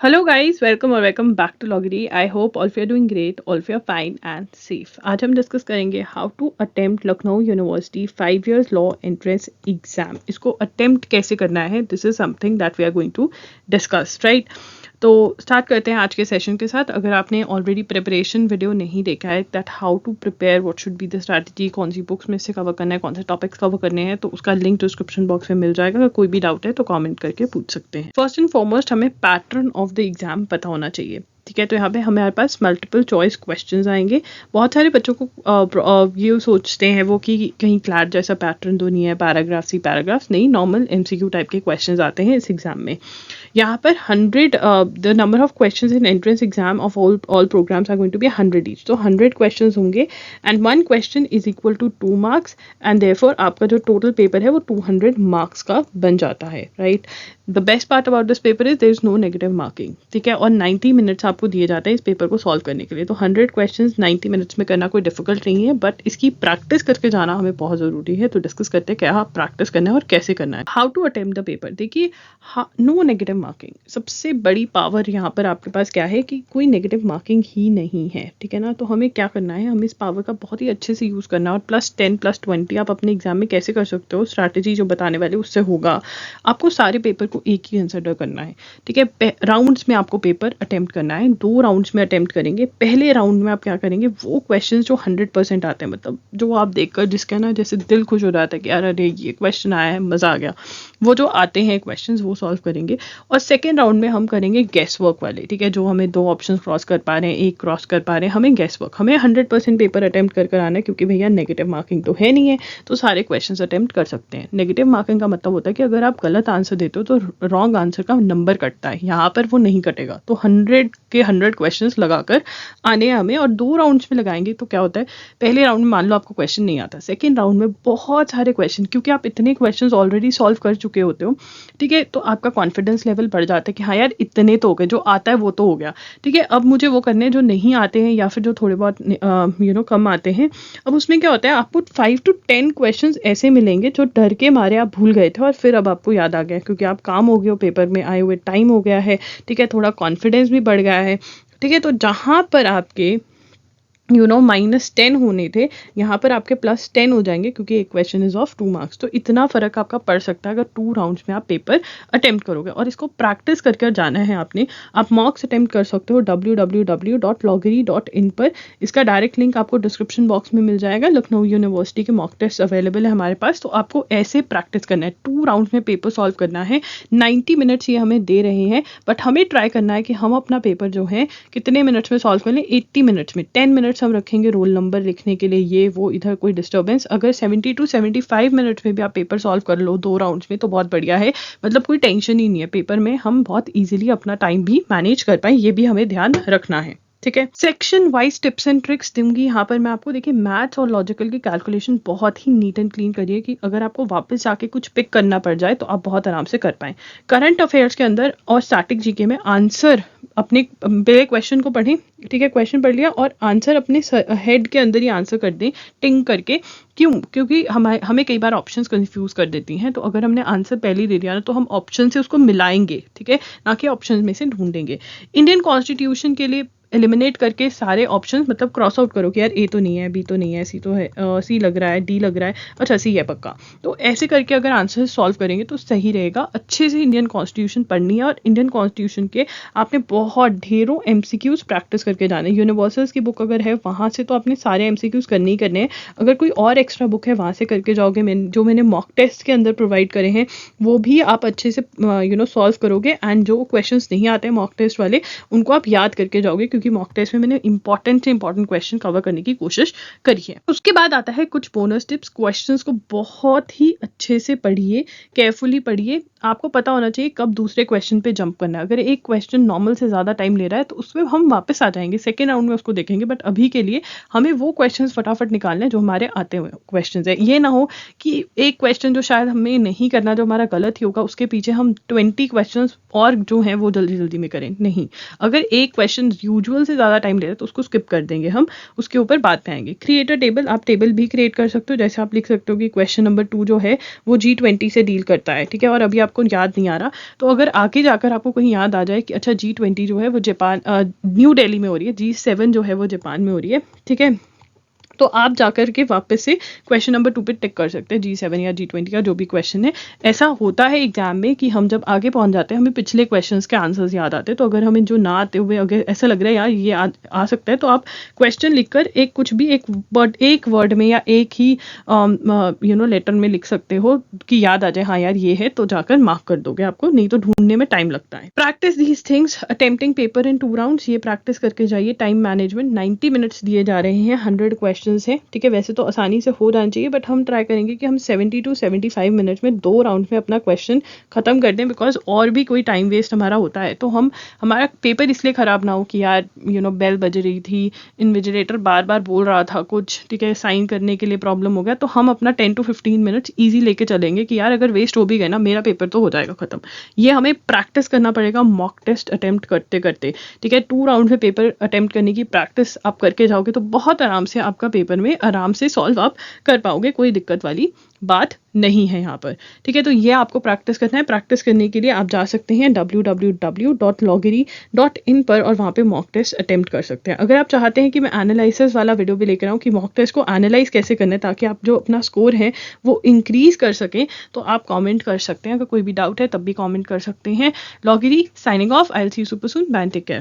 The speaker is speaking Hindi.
हेलो गाइस, वेलकम और वेलकम बैक टू लॉगरी। I hope all of you are doing great, all of you are fine and safe. आज हम डिस्कस करेंगे how to attempt Lucknow university 5 years law entrance exam. इसको अटेम्प्ट कैसे करना है, this is something that we are going to discuss, right. तो स्टार्ट करते हैं आज के सेशन के साथ। अगर आपने ऑलरेडी प्रिपरेशन वीडियो नहीं देखा है that how to prepare, what should be the strategy, कौन सी बुक्स में से कवर करना है, कौन से टॉपिक्स कवर करने हैं, तो उसका लिंक डिस्क्रिप्शन बॉक्स में मिल जाएगा। अगर कोई भी डाउट है तो कमेंट करके पूछ सकते हैं। फर्स्ट एंड फॉरमोस्ट हमें पैटर्न ऑफ द एग्जाम पता होना चाहिए, ठीक है। तो यहाँ पे हमारे पास मल्टीपल चॉइस क्वेश्चंस आएंगे। बहुत सारे बच्चों को ये सोचते हैं वो कि कहीं क्लैट जैसा पैटर्न तो नहीं है, पैराग्राफ सी पैराग्राफ नहीं, नॉर्मल एमसीक्यू टाइप के क्वेश्चंस आते हैं इस एग्जाम में। यहाँ पर 100 the number of questions in entrance exam of all programmes are going to be 100 each. तो 100 क्वेश्चंस होंगे and 1 question is equal to 2 marks and therefore आपका जो टोटल पेपर है वो 200 मार्क्स का बन जाता है, right. The best part about this paper is there is no negative marking, ठीक है। और 90 मिनट्स आपको दिए जाते हैं इस पेपर को सॉल्व करने के लिए। तो 100 क्वेश्चंस 90 मिनट्स में करना कोई डिफिकल्ट नहीं है, बट इसकी प्रैक्टिस करके जाना हमें बहुत ज़रूरी है। तो डिस्कस करते हैं क्या प्रैक्टिस करना है और कैसे करना है। How to attempt the paper, देखिए नो नेगेटिव मार्किंग। सबसे बड़ी पावर यहाँ पर आपके पास क्या है कि कोई नेगेटिव मार्किंग ही नहीं है, ठीक है ना। तो हमें क्या करना है, हमें इस पावर का बहुत ही अच्छे से यूज़ करना है। और +10 +20 आप अपने एग्जाम में कैसे कर सकते हो, स्ट्रैटेजी जो बताने वाले उससे होगा। आपको सारे पेपर को एक ही कंसिडर करना है, ठीक है। राउंड्स में आपको पेपर अटेम्प्ट करना है, 2 राउंड्स में अटेम्प्ट करेंगे। पहले राउंड में आप क्या करेंगे, वो क्वेश्चंस जो 100% आते हैं, मतलब जो आप देखकर जिसका ना जैसे दिल खुश हो जाता है कि यार अरे ये क्वेश्चन आया है, मज़ा आ गया, वो जो आते हैं क्वेश्चंस वो सॉल्व करेंगे। और सेकेंड राउंड में हम करेंगे गेस वर्क वाले, ठीक है। जो हमें 2 ऑप्शन क्रॉस कर पा रहे हैं, एक क्रॉस कर पा रहे हैं, हमें गेस वर्क, हमें 100% पेपर अटेम्प्ट कर आना है, क्योंकि भैया नेगेटिव मार्किंग तो है नहीं है, तो सारे क्वेश्चंस अटेम्प्ट कर सकते हैं। नेगेटिव मार्किंग का मतलब होता है कि अगर आप गलत आंसर देते हो तो रॉन्ग आंसर का नंबर कटता है, यहाँ पर वो नहीं कटेगा। तो 100 के 100 क्वेश्चंस लगाकर आने हमें, और 2 राउंड्स में लगाएंगे। तो क्या होता है, पहले राउंड में मान लो आपको क्वेश्चन नहीं आता, सेकेंड राउंड में बहुत सारे क्वेश्चन, क्योंकि आप इतने क्वेश्चन ऑलरेडी सॉल्व कर चुके होते हो, ठीक है। तो आपका कॉन्फिडेंस लेवल बढ़ जाता है कि हाँ यार इतने तो हो गए, जो आता है वो तो हो गया, ठीक है। अब मुझे वो करने जो नहीं आते हैं या फिर जो थोड़े बहुत कम आते हैं। अब उसमें क्या होता है, आपको 5 to 10 क्वेश्चंस ऐसे मिलेंगे जो डर के मारे आप भूल गए थे और फिर अब आपको याद आ गया, क्योंकि आप काम हो गए हो, पेपर में आए हुए टाइम हो गया है, ठीक है। थोड़ा कॉन्फिडेंस भी बढ़ गया है, ठीक है। तो जहाँ पर आपके -10 होने थे, यहाँ पर आपके +10 हो जाएंगे, क्योंकि एक क्वेश्चन इज ऑफ 2 मार्क्स। तो इतना फर्क आपका पड़ सकता है अगर 2 राउंड्स में आप पेपर अटेम्प्ट करोगे। और इसको प्रैक्टिस करके जाना है आपने। आप मॉक्स अटेम्प्ट कर सकते हो www.loggery.in पर। इसका डायरेक्ट लिंक आपको डिस्क्रिप्शन बॉक्स में मिल जाएगा। लखनऊ यूनिवर्सिटी के मॉक टेस्ट अवेलेबल है हमारे पास। तो आपको ऐसे प्रैक्टिस करना है, 2 राउंड्स में पेपर सॉल्व करना है। 90 मिनट्स ये हमें दे रहे हैं, बट हमें ट्राई करना है कि हम अपना पेपर जो है कितने मिनट्स में सॉल्व कर लें, 80 मिनट्स में। 10 मिनट्स हम रखेंगे रोल नंबर लिखने के लिए, ये वो इधर कोई डिस्टर्बेंस। अगर 70 to 75 मिनट्स में भी आप पेपर सॉल्व कर लो 2 राउंड्स में, तो बहुत बढ़िया है। मतलब कोई टेंशन ही नहीं है पेपर में, हम बहुत इजीली अपना टाइम भी मैनेज कर पाए, ये भी हमें ध्यान रखना है, ठीक है। Section wise tips and tricks दूंगी यहाँ पर मैं आपको। देखिए मैथ्स और लॉजिकल की कैलकुलेशन बहुत ही नीट एंड क्लीन करिए, कि अगर आपको वापस जाके कुछ पिक करना पड़ जाए तो आप बहुत आराम से कर पाएं। करंट अफेयर्स के अंदर और स्टैटिक जीके में आंसर अपने पहले क्वेश्चन को पढ़ें, ठीक है। क्वेश्चन पढ़ लिया और आंसर अपने हेड के अंदर ही आंसर कर दें टिंग करके। क्यों, क्योंकि हमें कई बार ऑप्शंस कंफ्यूज कर देती हैं। तो अगर हमने आंसर पहले ही दे दिया ना, तो हम ऑप्शन से उसको मिलाएंगे, ठीक है, ना कि ऑप्शन में से ढूंढेंगे। इंडियन कॉन्स्टिट्यूशन के लिए एलिमिनेट करके सारे ऑप्शंस, मतलब क्रॉस आउट करो कि यार ए तो नहीं है, बी तो नहीं है, सी तो है, सी लग रहा है, डी लग रहा है, अच्छा सी है पक्का। तो ऐसे करके अगर आंसर सॉल्व करेंगे तो सही रहेगा। अच्छे से इंडियन कॉन्स्टिट्यूशन पढ़नी है, और इंडियन कॉन्स्टिट्यूशन के आपने बहुत ढेरों एमसीक्यूज प्रैक्टिस करके जाने। यूनिवर्सल्स की बुक अगर है वहाँ से तो आपने सारे एमसीक्यूज करने ही करने हैं। अगर कोई और एक्स्ट्रा बुक है वहाँ से करके जाओगे, जो मैंने मॉक टेस्ट के अंदर प्रोवाइड करे हैं वो भी आप अच्छे से सॉल्व करोगे। एंड जो क्वेश्चन नहीं आते मॉक टेस्ट वाले, उनको आप याद करके जाओगे, क्योंकि मॉक टेस्ट में मैंने इंपॉर्टेंट से इंपॉर्टेंट क्वेश्चन कवर करने की कोशिश करी है। उसके बाद आता है कुछ बोनस टिप्स। क्वेश्चंस को बहुत ही अच्छे से पढ़िए, केयरफुली पढ़िए। आपको पता होना चाहिए कब दूसरे क्वेश्चन पे जंप करना है। अगर एक क्वेश्चन नॉर्मल से ज़्यादा टाइम ले रहा है तो उसमें हम वापस आ जाएंगे, सेकेंड राउंड में उसको देखेंगे। बट अभी के लिए हमें वो क्वेश्चन फटाफट निकालने हैं जो हमारे आते हुए क्वेश्चन है। ये ना हो कि एक क्वेश्चन जो शायद हमें नहीं करना, जो हमारा गलत ही होगा, उसके पीछे हम 20 क्वेश्चन और जो हैं वो जल्दी जल्दी में करें। नहीं, अगर एक क्वेश्चन यूजुअल यूजुअल से ज़्यादा टाइम ले रहा है तो उसको स्किप कर देंगे हम, उसके ऊपर बाद में आएंगे। क्रिएट अ टेबल, आप टेबल भी क्रिएट कर सकते हो। जैसे आप लिख सकते हो कि क्वेश्चन नंबर 2 जो है वो G20 से डील करता है, ठीक है, और अभी आपको याद नहीं आ रहा, तो अगर आगे जाकर आपको कहीं याद आ जाए कि अच्छा G20 जो है वो जापान न्यू दिल्ली में हो रही है, G7 जो है वो जापान में हो रही है, ठीक है, तो आप जाकर के वापस से क्वेश्चन नंबर 2 पे टिक कर सकते हैं, G7 या G20 का जो भी क्वेश्चन है। ऐसा होता है एग्जाम में कि हम जब आगे पहुंच जाते हैं हमें पिछले क्वेश्चंस के आंसर्स याद आते हैं, तो अगर हमें जो ना आते हुए अगर ऐसा लग रहा है यार ये आ सकता है, तो आप क्वेश्चन लिखकर एक कुछ भी एक वर्ड में या एक ही लेटर में लिख सकते हो कि याद आ जाए हाँ यार ये है, तो जाकर मार्क कर दोगे आपको, नहीं तो ढूंढने में टाइम लगता है। Practice these things, attempting paper in 2 rounds, ये प्रैक्टिस करके जाइए। टाइम मैनेजमेंट, 90 मिनट्स दिए जा रहे हैं, 100 क्वेश्चन है, ठीक है, वैसे तो आसानी से हो जाना चाहिए, बट हम ट्राई करेंगे कि हम 70 to 75 मिनट्स में 2 राउंड में अपना क्वेश्चन खत्म कर दें, बिकॉज और भी कोई टाइम वेस्ट हमारा होता है तो हम हमारा पेपर इसलिए खराब ना हो कि यार बेल बज रही थी, इन्विजिलेटर बार बार बोल रहा था कुछ, ठीक है, साइन करने के लिए प्रॉब्लम हो गया, तो हम अपना 10 to 15 मिनट्स ईजी लेके चलेंगे कि यार अगर वेस्ट हो भी गए ना मेरा पेपर तो हो जाएगा खत्म। ये हमें प्रैक्टिस करना पड़ेगा मॉक टेस्ट अटेम्प्ट करते करते, ठीक है। 2 राउंड में पेपर अटेम्प्ट करने की प्रैक्टिस आप करके जाओगे तो बहुत आराम से आपका पेपर में आराम से सॉल्व आप कर पाओगे, कोई दिक्कत वाली बात नहीं है यहाँ पर, ठीक है। तो ये आपको प्रैक्टिस करना है। प्रैक्टिस करने के लिए आप जा सकते हैं www.loggery.in पर और वहाँ पे मॉक टेस्ट अटेम्प्ट कर सकते हैं। अगर आप चाहते हैं कि मैं एनालिसिस वाला वीडियो भी लेकर आऊँ कि मॉक टेस्ट को एनालाइज कैसे करना है ताकि आप जो अपना स्कोर है वो इंक्रीज कर सकें, तो आप कॉमेंट कर सकते हैं। अगर कोई भी डाउट है तब भी कॉमेंट कर सकते हैं। लॉगेरी signing off, I will see you super soon, bye, take care.